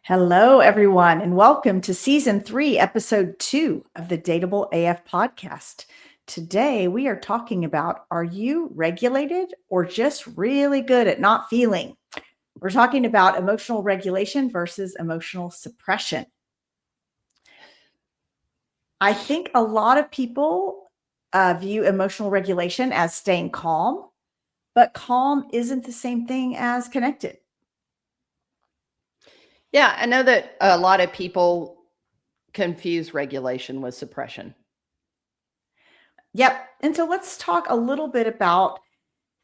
Hello, everyone, and welcome to Season 3, Episode 2 of the Dateable AF podcast. Today, we are talking about, are you regulated or just really good at not feeling? We're talking about emotional regulation versus emotional suppression. I think a lot of people view emotional regulation as staying calm, but calm isn't the same thing as connected. Yeah, I know that a lot of people confuse regulation with suppression. Yep. And so let's talk a little bit about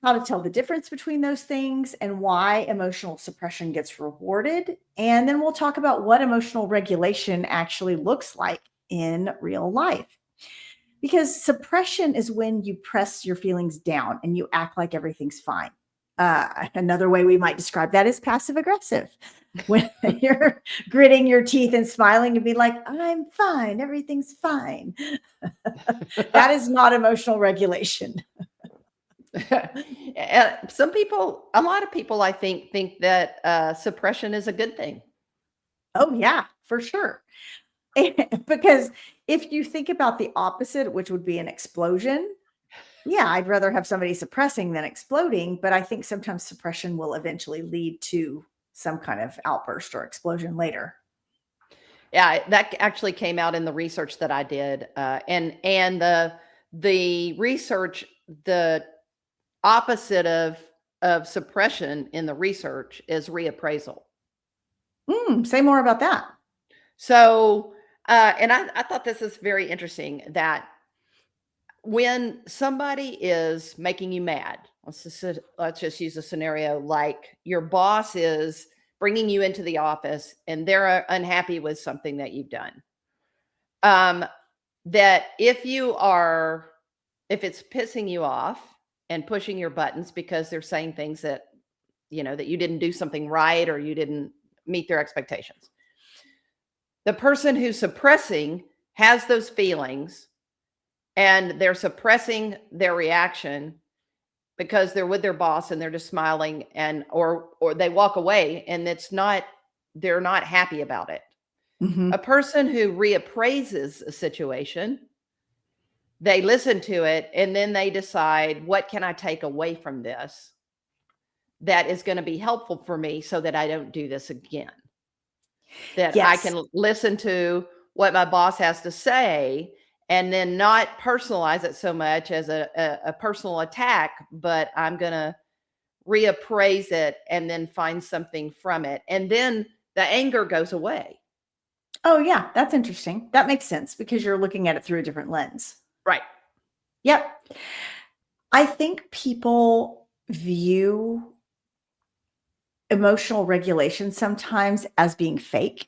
how to tell the difference between those things and why emotional suppression gets rewarded. And then we'll talk about what emotional regulation actually looks like in real life. Because suppression is when you press your feelings down and you act like everything's fine. Another way we might describe that is passive aggressive. When you're gritting your teeth and smiling and be like, I'm fine, everything's fine. That is not emotional regulation. Some people, a lot of people, I think that suppression is a good thing. Oh, yeah, for sure. Because if you think about the opposite, which would be an explosion, yeah, I'd rather have somebody suppressing than exploding. But I think sometimes suppression will eventually lead to some kind of outburst or explosion later. Yeah, that actually came out in the research that I did, and the research, the opposite of suppression in the research is reappraisal. Say more about that. So, and I thought this is very interesting that when somebody is making you mad, let's just use a scenario like your boss is bringing you into the office and they're unhappy with something that you've done. That if it's pissing you off and pushing your buttons because they're saying things that that you didn't do something right or you didn't meet their expectations. The person who's suppressing has those feelings and they're suppressing their reaction because they're with their boss and they're just smiling or they walk away and they're not happy about it. Mm-hmm. A person who reappraises a situation, they listen to it and then they decide, what can I take away from this that is going to be helpful for me so that I don't do this again? That I Yes. can listen to what my boss has to say and then not personalize it so much as a personal attack, but I'm going to reappraise it and then find something from it. And then the anger goes away. Oh, yeah, that's interesting. That makes sense because you're looking at it through a different lens. Right. Yep. I think people view emotional regulation sometimes as being fake.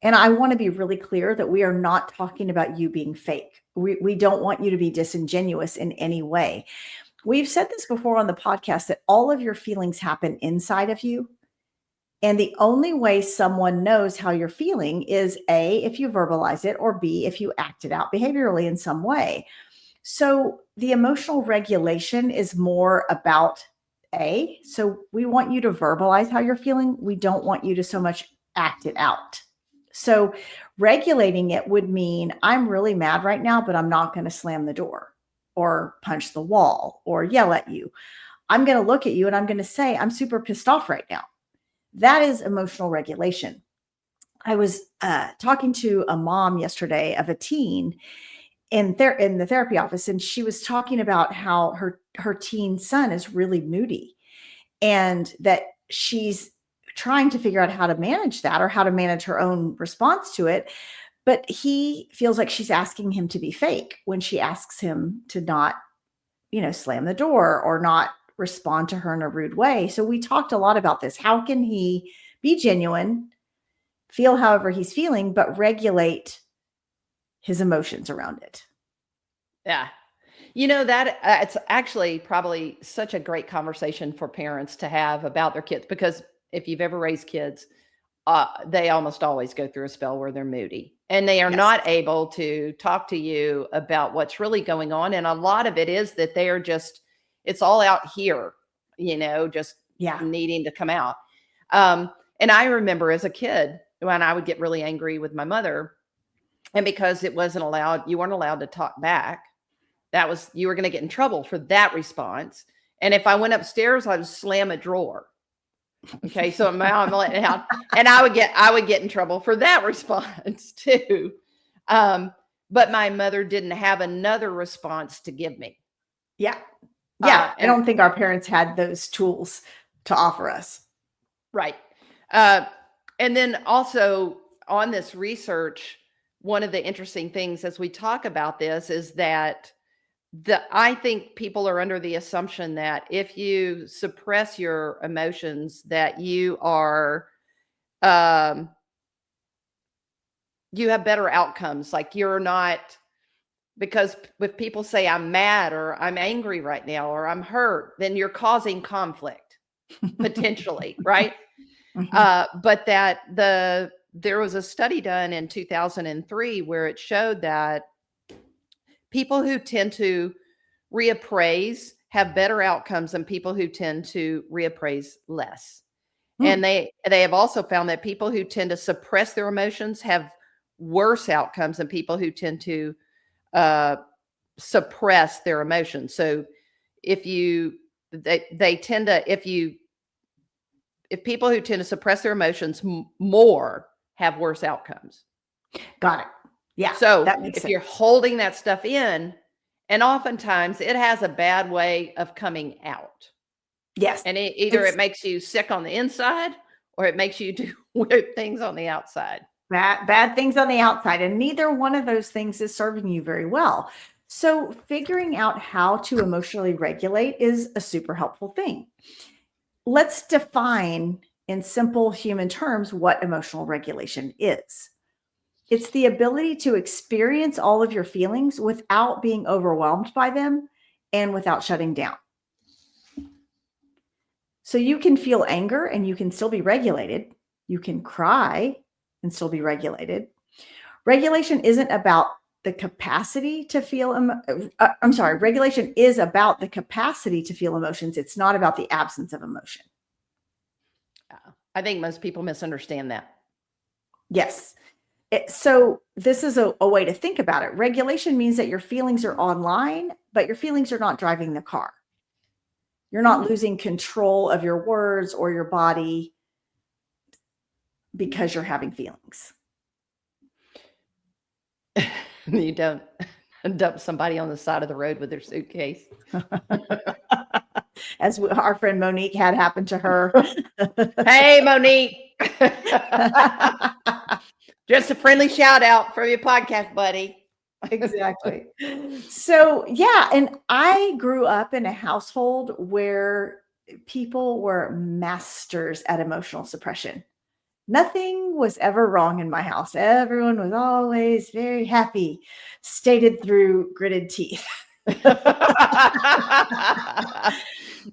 And I want to be really clear that we are not talking about you being fake. We don't want you to be disingenuous in any way. We've said this before on the podcast that all of your feelings happen inside of you. And the only way someone knows how you're feeling is A, if you verbalize it, or B, if you act it out behaviorally in some way. So the emotional regulation is more about A. So we want you to verbalize how you're feeling. We don't want you to so much act it out. So regulating it would mean I'm really mad right now, but I'm not going to slam the door or punch the wall or yell at you. I'm going to look at you and I'm going to say, I'm super pissed off right now. That is emotional regulation. I was talking to a mom yesterday of a teen in the therapy office, and she was talking about how her teen son is really moody and that she's trying to figure out how to manage that or how to manage her own response to it. But he feels like she's asking him to be fake when she asks him to not, slam the door or not respond to her in a rude way. So we talked a lot about this. How can he be genuine, feel however he's feeling, but regulate his emotions around it? Yeah. That it's actually probably such a great conversation for parents to have about their kids, because if you've ever raised kids, they almost always go through a spell where they're moody and they are Yes. not able to talk to you about what's really going on. And a lot of it is that they are it's all out here, just Yeah. needing to come out. And I remember as a kid, when I would get really angry with my mother, and because it wasn't allowed, you weren't allowed to talk back. You were going to get in trouble for that response. And if I went upstairs, I would slam a drawer. Okay, so now I'm letting it out, and I would get in trouble for that response too. But my mother didn't have another response to give me. Yeah. Yeah. I don't think our parents had those tools to offer us. Right. And then also on this research, one of the interesting things as we talk about this is that I think people are under the assumption that if you suppress your emotions, that you are, you have better outcomes. Like you're not, because if people say I'm mad or I'm angry right now or I'm hurt, then you're causing conflict potentially, right? But there was a study done in 2003 where it showed that people who tend to reappraise have better outcomes than people who tend to reappraise less. And they have also found that people who tend to suppress their emotions have worse outcomes than people who tend to suppress their emotions. So if people who tend to suppress their emotions more have worse outcomes. Got it. Yeah. So if you're holding that stuff in, and oftentimes it has a bad way of coming out. Yes. And it makes you sick on the inside or it makes you do weird things on the outside. Bad things on the outside. And neither one of those things is serving you very well. So figuring out how to emotionally regulate is a super helpful thing. Let's define in simple human terms what emotional regulation is. It's the ability to experience all of your feelings without being overwhelmed by them and without shutting down. So you can feel anger and you can still be regulated. You can cry and still be regulated. Regulation isn't about the capacity to feel. Regulation is about the capacity to feel emotions. It's not about the absence of emotion. I think most people misunderstand that. Yes. So this is a way to think about it. Regulation means that your feelings are online, but your feelings are not driving the car. You're not losing control of your words or your body because you're having feelings. You don't dump somebody on the side of the road with their suitcase. As our friend Monique had happen to her. Hey, Monique. Just a friendly shout out from your podcast buddy. Exactly. So, yeah. And I grew up in a household where people were masters at emotional suppression. Nothing was ever wrong in my house. Everyone was always very happy, stated through gritted teeth.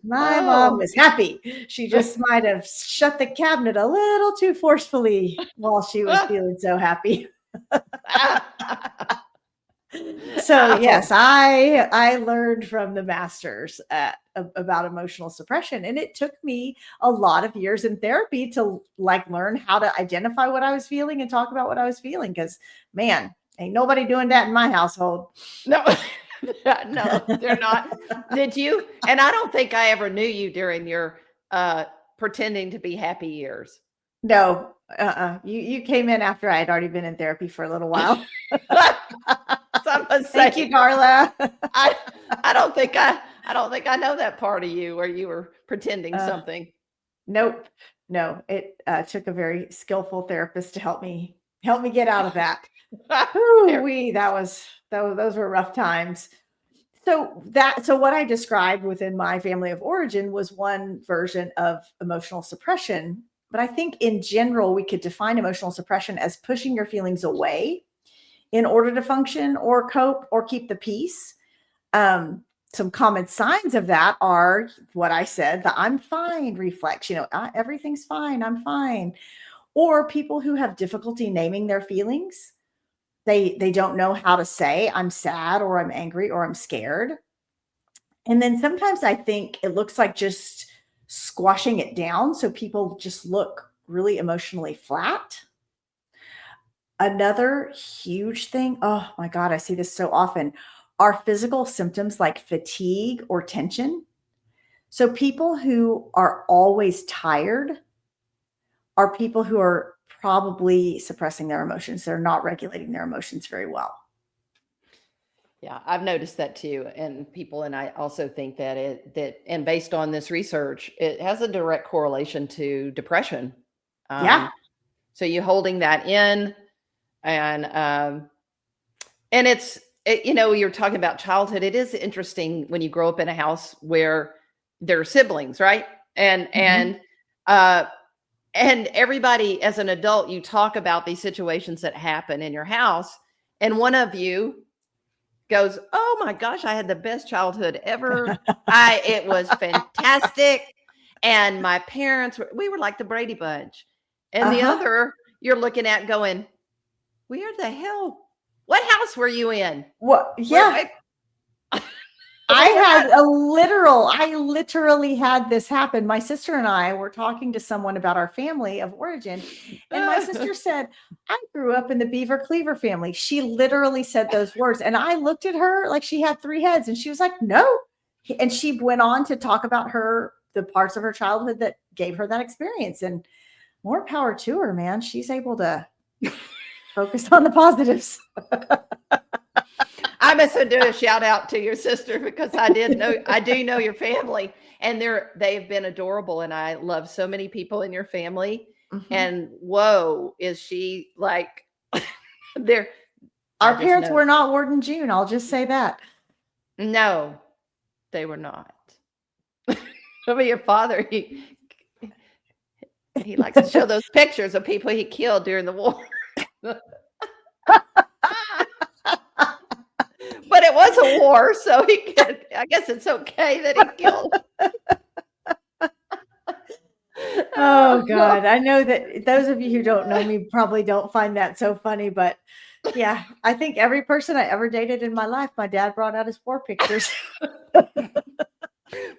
My mom was happy. She just might have shut the cabinet a little too forcefully while she was feeling so happy. So yes, I learned from the masters about emotional suppression, and it took me a lot of years in therapy to learn how to identify what I was feeling and talk about what I was feeling. Because man, ain't nobody doing that in my household. No, no, they're not. Did you? And I don't think I ever knew you during your pretending to be happy years. No, you came in after I had already been in therapy for a little while. Thank you, Carla. I don't think I know that part of you where you were pretending something. Nope. No, it took a very skillful therapist to help me get out of that. Those were rough times. So what I described within my family of origin was one version of emotional suppression. But I think in general, we could define emotional suppression as pushing your feelings away in order to function or cope or keep the peace. Some common signs of that are what I said, the I'm fine reflex, everything's fine, I'm fine. Or people who have difficulty naming their feelings. They don't know how to say I'm sad or I'm angry or I'm scared. And then sometimes I think it looks like just squashing it down. So people just look really emotionally flat. Another huge thing, oh my God, I see this so often, are physical symptoms like fatigue or tension. So people who are always tired are people who are probably suppressing their emotions. They're not regulating their emotions very well. Yeah, I've noticed that too. And people, and I also think that and based on this research, it has a direct correlation to depression. Yeah. So you holding that in, and you're talking about childhood. It is interesting when you grow up in a house where there are siblings, right? And Mhm. uh, and everybody, as an adult, you talk about these situations that happen in your house, and one of you goes, "Oh my gosh, I had the best childhood ever. It was fantastic. And my parents we were like the Brady Bunch." And the Uh-huh. other, you're looking at going, "Where the hell? What house were you in? What? Where, Yeah. we're not." I literally had this happen. My sister and I were talking to someone about our family of origin, and my sister said, I grew up in the Beaver Cleaver family. She literally said those words. And I looked at her like she had three heads, and she was like, no. And she went on to talk about the parts of her childhood that gave her that experience. And more power to her, man. She's able to focus on the positives. I must do a shout out to your sister because I do know your family, and they've been adorable, and I love so many people in your family. Mhm. And whoa, is she like there? I Our just parents know. were not Ward and June. I'll just say that. No, they were not. I mean, your father, he likes to show those pictures of people he killed during the war. But it was a war, so I guess it's okay that he killed. Oh God. I know that those of you who don't know me probably don't find that so funny, but yeah, I think every person I ever dated in my life, my dad brought out his war pictures.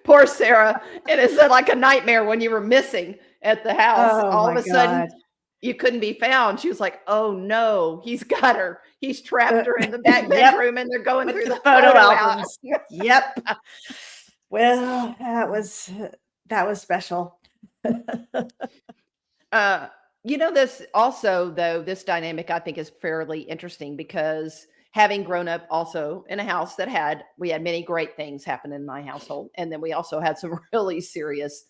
Poor Sarah. It is like a nightmare when you were missing at the house. Oh All my of a sudden, God. you couldn't be found. She was like, "Oh no, he's got her. He's trapped Uh, her in the back yep. bedroom, and they're going With through the the photo photo album." albums. Yep. Well, that was special. Uh, this also, though, this dynamic I think is fairly interesting because having grown up also in a house we had many great things happen in my household. And then we also had some really serious,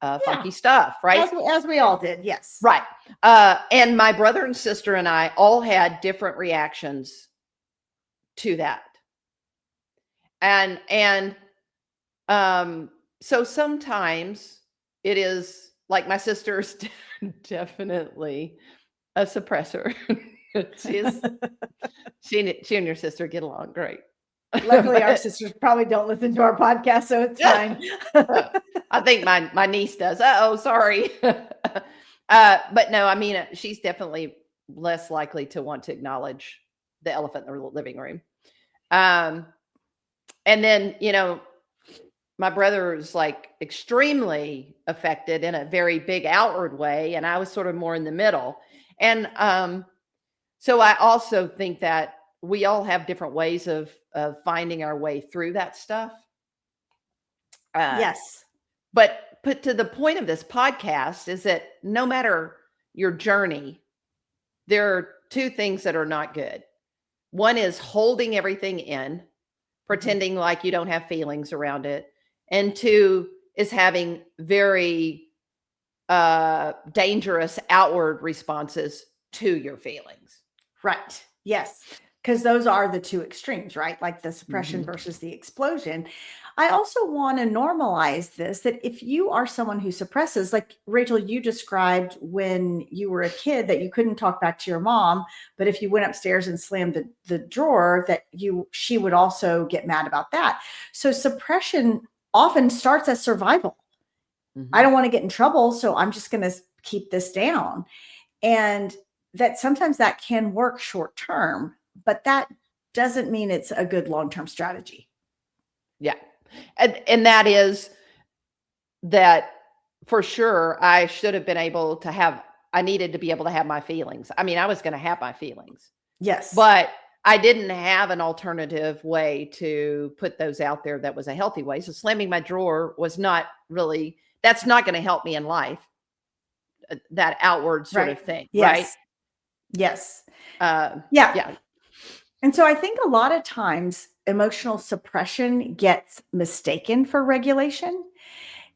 Yeah. funky stuff, right? As we all did. Yes. Right. And my brother and sister and I all had different reactions to that. And so sometimes it is like my sister's definitely a suppressor. She's she and your sister get along great. Luckily, our But sisters probably don't listen to our podcast, so it's fine. I think my niece does. Oh, sorry. But no, I mean, she's definitely less likely to want to acknowledge the elephant in the living room. Um, and then, my brother was like extremely affected in a very big outward way, and I was sort of more in the middle. And so I also think that we all have different ways of finding our way through that stuff. Uh, Yes. but put to the point of this podcast is that no matter your journey, there are two things that are not good. One is holding everything in, pretending like you don't have feelings around it. And two is having very dangerous outward responses to your feelings. Right. Yes. Because those are the two extremes, right? Like the suppression Mhm. versus the explosion. I also want to normalize this that if you are someone who suppresses, like Rachel, you described when you were a kid that you couldn't talk back to your mom, but if you went upstairs and slammed the drawer, she would also get mad about that. So suppression often starts as survival. I Mhm. don't want to get in trouble, so I'm just going to keep this down. And that sometimes that can work short term, but that doesn't mean it's a good long-term strategy. Yeah. And that is that for sure I should have been able to have I needed to be able to have my feelings. I mean, I was going to have my feelings, Yes. but I didn't have an alternative way to put those out there that was a healthy way. So slamming my drawer was not really, that's not going to help me in life, that outward sort Right. of thing. Right. Yes. Yes. Yeah. Yeah. And so I think a lot of times emotional suppression gets mistaken for regulation.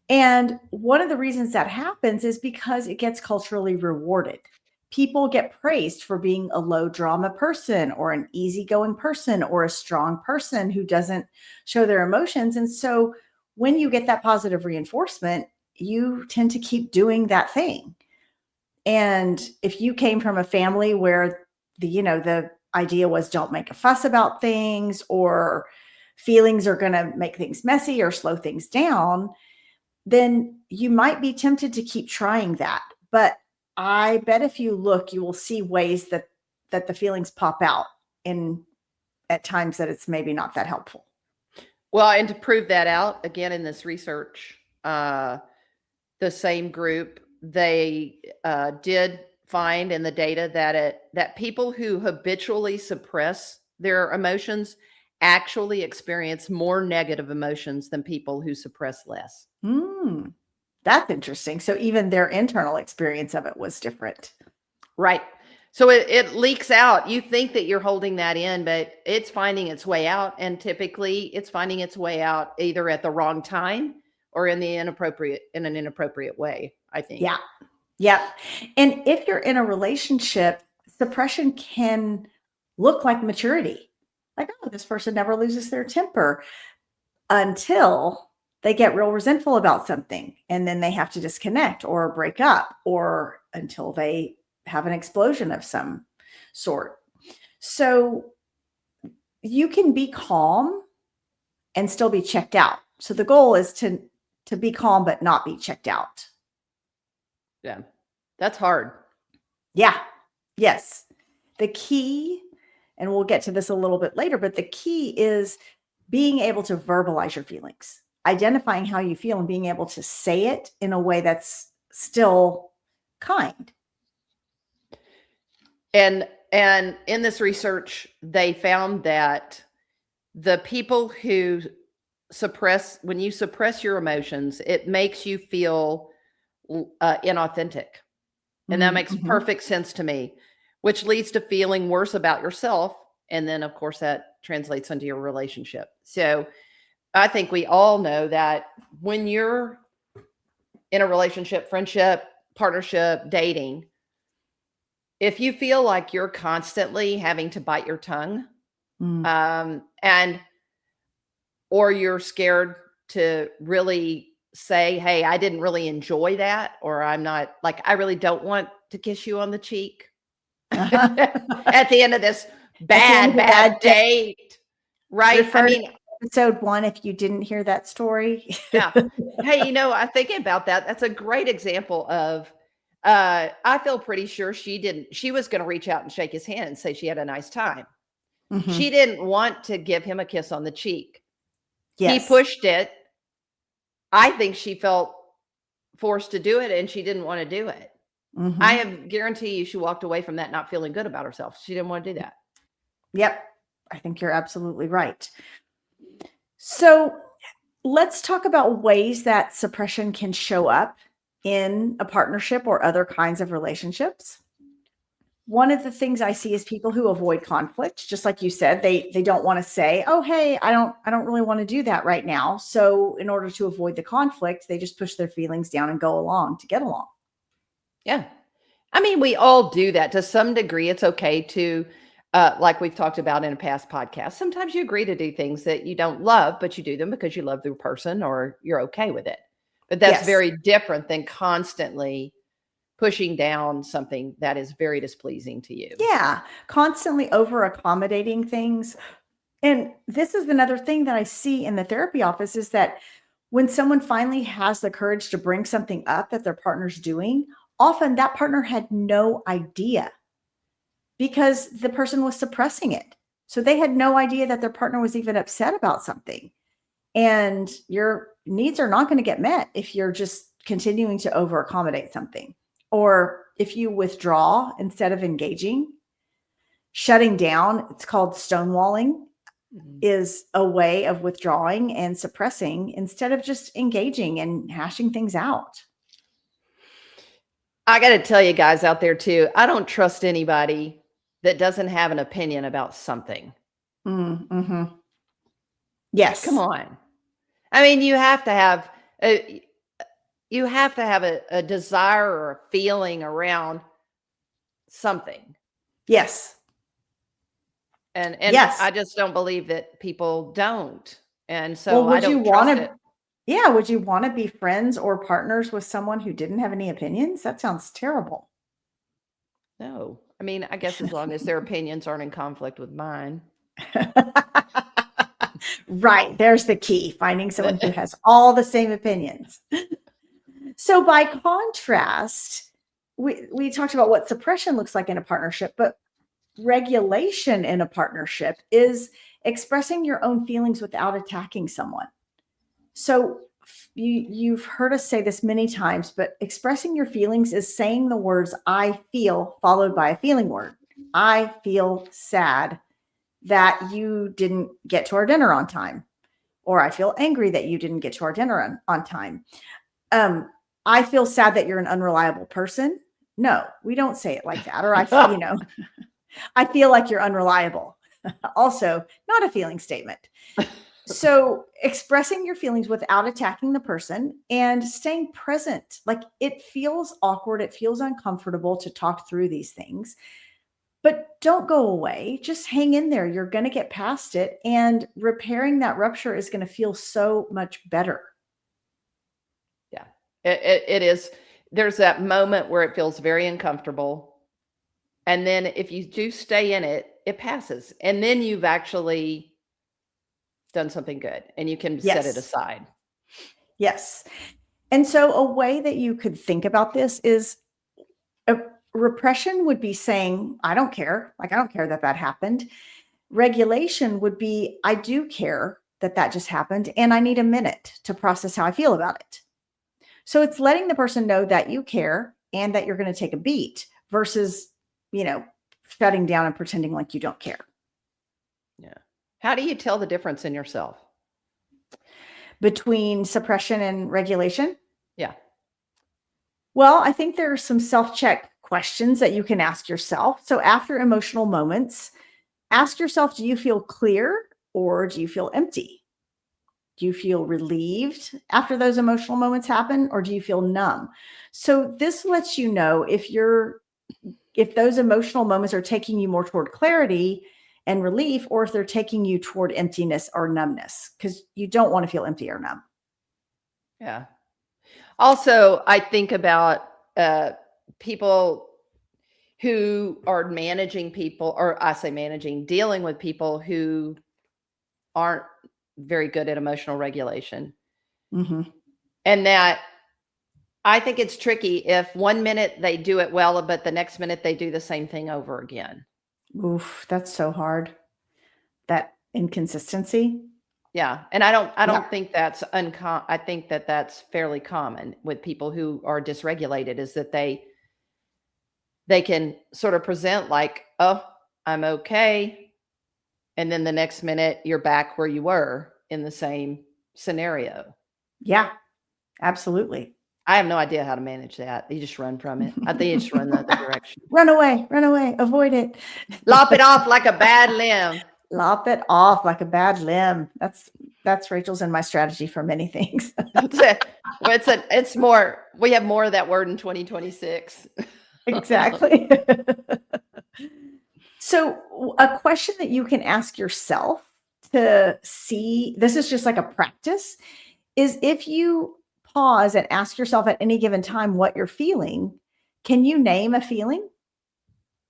And one of the reasons that happens is because it gets culturally rewarded. People get praised for being a low drama person or an easygoing person or a strong person who doesn't show their emotions. And so when you get that positive reinforcement, you tend to keep doing that thing. And if you came from a family where the idea was don't make a fuss about things, or feelings are going to make things messy or slow things down, then you might be tempted to keep trying that. But I bet if you look, you will see ways that the feelings pop out in at times that it's maybe not that helpful. Well, and to prove that out, again, in this research, the same group, they did find in the data that people who habitually suppress their emotions actually experience more negative emotions than people who suppress less. That's interesting. So even their internal experience of it was different. Right. So it leaks out. You think that you're holding that in, but it's finding its way out. And typically it's finding its way out either at the wrong time or in an inappropriate way, I think. Yeah. Yeah. And if you're in a relationship, suppression can look like maturity. Like, oh, this person never loses their temper until they get real resentful about something. And then they have to disconnect or break up, or until they have an explosion of some sort. So you can be calm and still be checked out. So the goal is to be calm, but not be checked out. Yeah. That's hard. Yeah. Yes. The key, and we'll get to this a little bit later, but the key is being able to verbalize your feelings, identifying how you feel and being able to say it in a way that's still kind. And in this research, they found that the people who when you suppress your emotions, it makes you feel inauthentic. And that makes perfect sense to me, which leads to feeling worse about yourself. And then, of course, that translates into your relationship. So I think we all know that when you're in a relationship, friendship, partnership, dating, if you feel like you're constantly having to bite your tongue, or you're scared to really say, hey, I didn't really enjoy that, or I really don't want to kiss you on the cheek at the end of this bad date. Right. Refer to episode 1 if you didn't hear that story. Yeah. Hey, I'm thinking about that. That's a great example of, I feel pretty sure she was going to reach out and shake his hand and say she had a nice time. She didn't want to give him a kiss on the cheek. Yes. He pushed it. I think she felt forced to do it and she didn't want to do it. I have guarantee you she walked away from that not feeling good about herself. She didn't want to do that. Yep. I think you're absolutely right. So let's talk about ways that suppression can show up in a partnership or other kinds of relationships. One of the things I see is people who avoid conflict, just like you said, they don't want to say, "Oh, hey, I don't really want to do that right now." So in order to avoid the conflict, they just push their feelings down and go along to get along. Yeah. I mean, we all do that to some degree. It's okay to, like we've talked about in a past podcast, sometimes you agree to do things that you don't love, but you do them because you love the person or you're okay with it. But that's very different than constantly pushing down something that is very displeasing to you. Yeah, constantly over accommodating things. And this is another thing that I see in the therapy office is that when someone finally has the courage to bring something up that their partner's doing, often that partner had no idea because the person was suppressing it. So they had no idea that their partner was even upset about something. And your needs are not going to get met if you're just continuing to over accommodate something. Or if you withdraw instead of engaging, shutting down, it's called stonewalling, is a way of withdrawing and suppressing instead of just engaging and hashing things out. I got to tell you guys out there too, I don't trust anybody that doesn't have an opinion about something. Mm-hmm. Yes. Come on. I mean, you have to have a desire or a feeling around something. Yes. And Yes. I just don't believe that people don't. And so Well, I would you don't trust want it. to, yeah, would you want to be friends or partners with someone who didn't have any opinions? That sounds terrible. No. I mean, I guess as long as their opinions aren't in conflict with mine. Right. There's the key, finding someone who has all the same opinions. So by contrast, we talked about what suppression looks like in a partnership, but regulation in a partnership is expressing your own feelings without attacking someone. So you've heard us say this many times, but expressing your feelings is saying the words I feel followed by a feeling word. I feel sad that you didn't get to our dinner on time, or I feel angry that you didn't get to our dinner on time. I feel sad that you're an unreliable person. No, we don't say it like that. Or I feel like you're unreliable. Also, not a feeling statement. So expressing your feelings without attacking the person and staying present. Like, it feels awkward. It feels uncomfortable to talk through these things, but don't go away. Just hang in there. You're going to get past it, and repairing that rupture is going to feel so much better. Yeah, it is. There's that moment where it feels very uncomfortable. And then if you do stay in it, it passes. And then you've actually done something good and you can set it Yes. aside. Yes. And so a way that you could think about this is repression would be saying, I don't care. Like, I don't care that that happened. Regulation would be, I do care that that just happened, and I need a minute to process how I feel about it. So it's letting the person know that you care and that you're going to take a beat versus, shutting down and pretending like you don't care. Yeah. How do you tell the difference in yourself? Between suppression and regulation? Yeah. Well, I think there are some self-check questions that you can ask yourself. So after emotional moments, ask yourself, do you feel clear or do you feel empty? Do you feel relieved after those emotional moments happen, or do you feel numb? So this lets you know if those emotional moments are taking you more toward clarity and relief, or if they're taking you toward emptiness or numbness, because you don't want to feel empty or numb. Yeah. Also, I think about people who are managing people, or I say managing, dealing with people who aren't very good at emotional regulation. Mm-hmm. And that I think it's tricky if 1 minute they do it well, but the next minute they do the same thing over again. Oof, that's so hard. That inconsistency. Yeah, and I don't Yeah. think that's I think that that's fairly common with people who are dysregulated, is that they can sort of present like, "Oh, I'm okay." And then the next minute you're back where you were in the same scenario. Yeah, absolutely. I have no idea how to manage that. You just run from it. I think you just run the other direction. Run away, avoid it. Lop it off like a bad limb. Lop it off like a bad limb. That's Rachel's and my strategy for many things. It's more, we have more of that word in 2026. Exactly. So a question that you can ask yourself to see, this is just like a practice, is if you pause and ask yourself at any given time what you're feeling, can you name a feeling?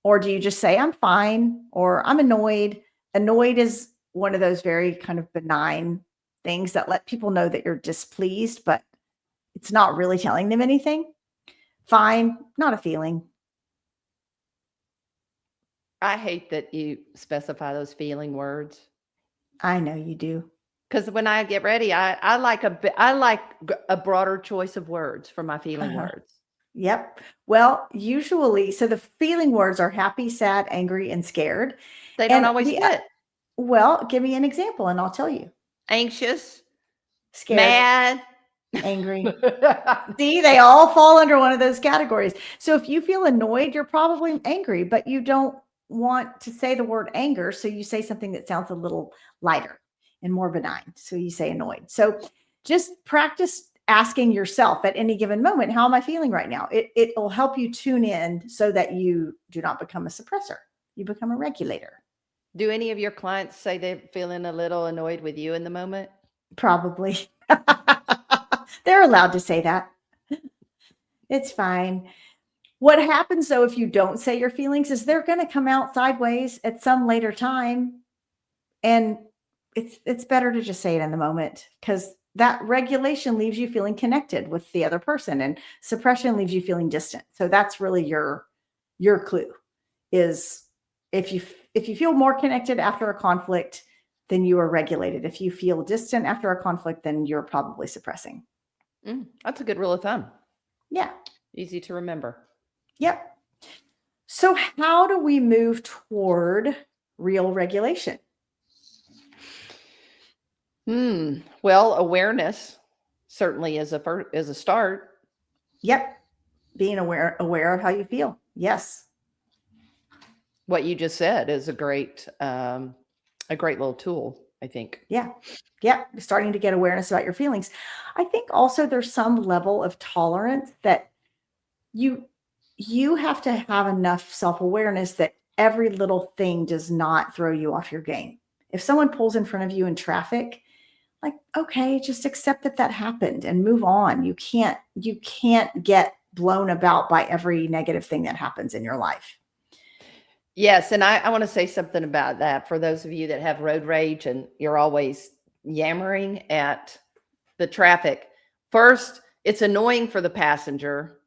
Or do you just say, I'm fine, or I'm annoyed? Annoyed is one of those very kind of benign things that let people know that you're displeased, but it's not really telling them anything. Fine, not a feeling. I hate that you specify those feeling words. I know you do. Because when I get ready, I like a broader choice of words for my feeling Uh-huh. words. Yep. Well, usually, so the feeling words are happy, sad, angry, and scared. They don't And always fit. well, give me an example and I'll tell you. Anxious, Scared, mad. angry. See, they all fall under one of those categories. So if you feel annoyed, you're probably angry, but you don't want to say the word anger. So you say something that sounds a little lighter and more benign. So you say annoyed. So just practice asking yourself at any given moment, how am I feeling right now? It will help you tune in so that you do not become a suppressor. You become a regulator. Do any of your clients say they're feeling a little annoyed with you in the moment? Probably. They're allowed to say that. It's fine. What happens though if you don't say your feelings is they're going to come out sideways at some later time, and it's better to just say it in the moment, because that regulation leaves you feeling connected with the other person and suppression leaves you feeling distant. So that's really your clue is if you feel more connected after a conflict, then you are regulated. If you feel distant after a conflict, then you're probably suppressing. That's a good rule of thumb. Yeah. Easy to remember. Yep. So how do we move toward real regulation? Well, awareness certainly is a start. Yep. Being aware of how you feel. Yes. What you just said is a great little tool, I think. Yeah. Yeah. Starting to get awareness about your feelings. I think also there's some level of tolerance that you have to have enough self-awareness that every little thing does not throw you off your game. If someone pulls in front of you in traffic, like, okay, just accept that that happened and move on. You can't get blown about by every negative thing that happens in your life. Yes, and I want to say something about that for those of you that have road rage and you're always yammering at the traffic. First, it's annoying for the passenger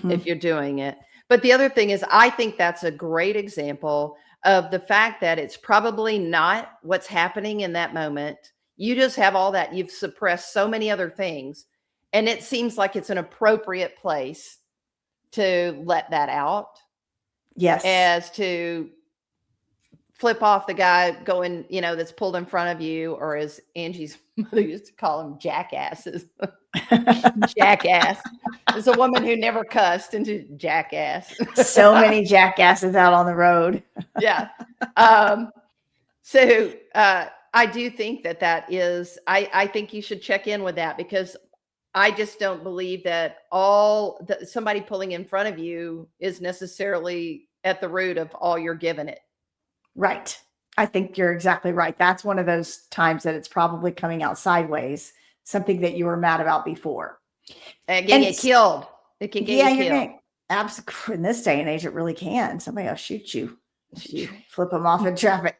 if you're doing it. But the other thing is, I think that's a great example of the fact that it's probably not what's happening in that moment. You just have all that. You've suppressed so many other things. And it seems like it's an appropriate place to let that out Yes. as to flip off the guy going, that's pulled in front of you, or as Angie's mother used to call them, jackasses. Jackass. It's a woman who never cussed into jackass. So many jackasses out on the road. Yeah. So I do think that is, I think you should check in with that, because I just don't believe that somebody pulling in front of you is necessarily at the root of all you're giving it. Right. I think you're exactly right. That's one of those times that it's probably coming out sideways, something that you were mad about before. And it can get killed. It can get you killed. Absolutely. In this day and age, it really can. Somebody will shoot you if you flip them off in traffic.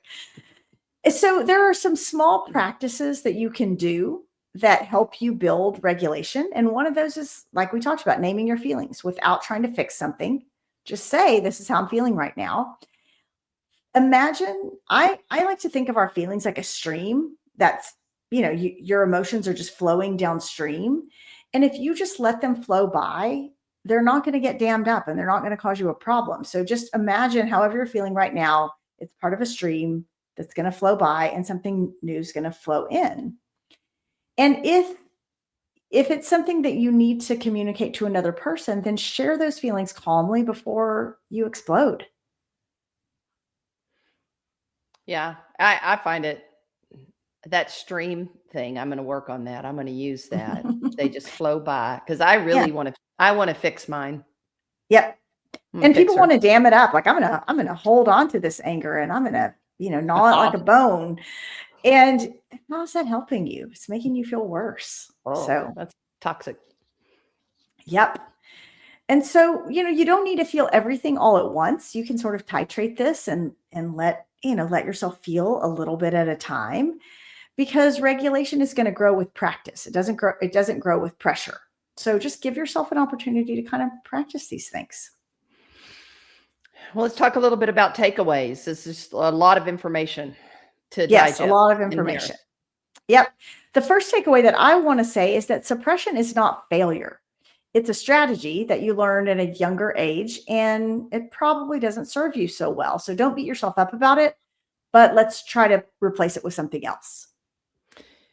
So there are some small practices that you can do that help you build regulation. And one of those is, like we talked about, naming your feelings without trying to fix something. Just say, this is how I'm feeling right now. Imagine, I like to think of our feelings like a stream that's, your emotions are just flowing downstream. And if you just let them flow by, they're not going to get dammed up and they're not going to cause you a problem. So just imagine however you're feeling right now, it's part of a stream that's going to flow by and something new is going to flow in. And if it's something that you need to communicate to another person, then share those feelings calmly before you explode. Yeah, I find it, that stream thing, I'm going to work on that. I'm going to use that. They just flow by, because I really want to fix mine. Yep. And people want to dam it up. Like, I'm going to hold on to this anger and I'm going to, gnaw it like a bone. And how's that helping you? It's making you feel worse. So that's toxic. Yep. And so, you don't need to feel everything all at once. You can sort of titrate this and let yourself feel a little bit at a time, because regulation is going to grow with practice. It doesn't grow with pressure. So just give yourself an opportunity to kind of practice these things. Well, let's talk a little bit about takeaways. This is a lot of information to digest. Yes, a lot of in information. Yep. The first takeaway that I want to say is that suppression is not failure. It's a strategy that you learned at a younger age, and it probably doesn't serve you so well. So don't beat yourself up about it, but let's try to replace it with something else.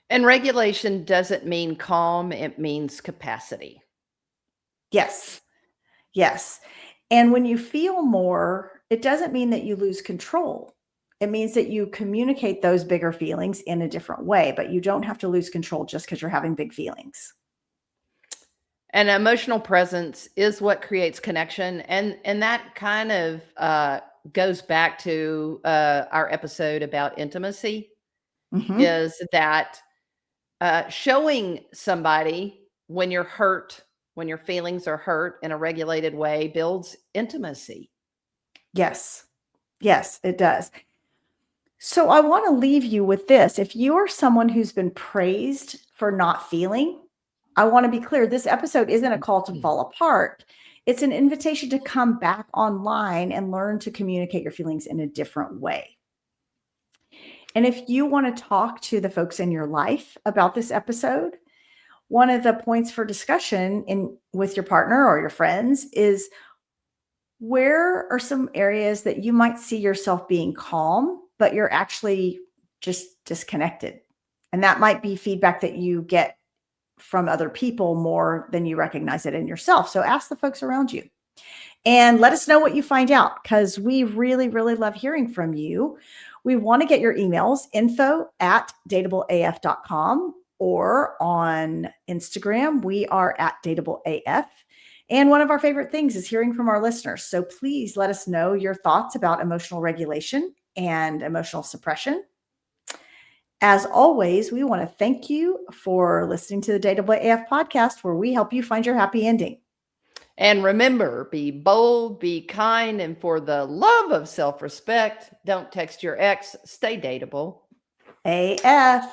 And regulation doesn't mean calm, it means capacity. Yes. Yes. And when you feel more, it doesn't mean that you lose control. It means that you communicate those bigger feelings in a different way, but you don't have to lose control just because you're having big feelings. And emotional presence is what creates connection. And that kind of goes back to our episode about intimacy, Hmm. is that showing somebody when you're hurt, when your feelings are hurt in a regulated way, builds intimacy. Yes. Yes, it does. So I want to leave you with this. If you are someone who's been praised for not feeling, I want to be clear, this episode isn't a call to fall apart. It's an invitation to come back online and learn to communicate your feelings in a different way. And if you want to talk to the folks in your life about this episode, one of the points for discussion in with your partner or your friends is, where are some areas that you might see yourself being calm, but you're actually just disconnected? And that might be feedback that you get from other people more than you recognize it in yourself. So ask the folks around you and let us know what you find out, because we really, really love hearing from you. We want to get your emails, info@dateableaf.com, or on Instagram, we are at dateableaf. And one of our favorite things is hearing from our listeners. So please let us know your thoughts about emotional regulation and emotional suppression. As always, we want to thank you for listening to the Dateable AF podcast, where we help you find your happy ending. And remember, be bold, be kind, and for the love of self respect, don't text your ex, stay dateable. AF.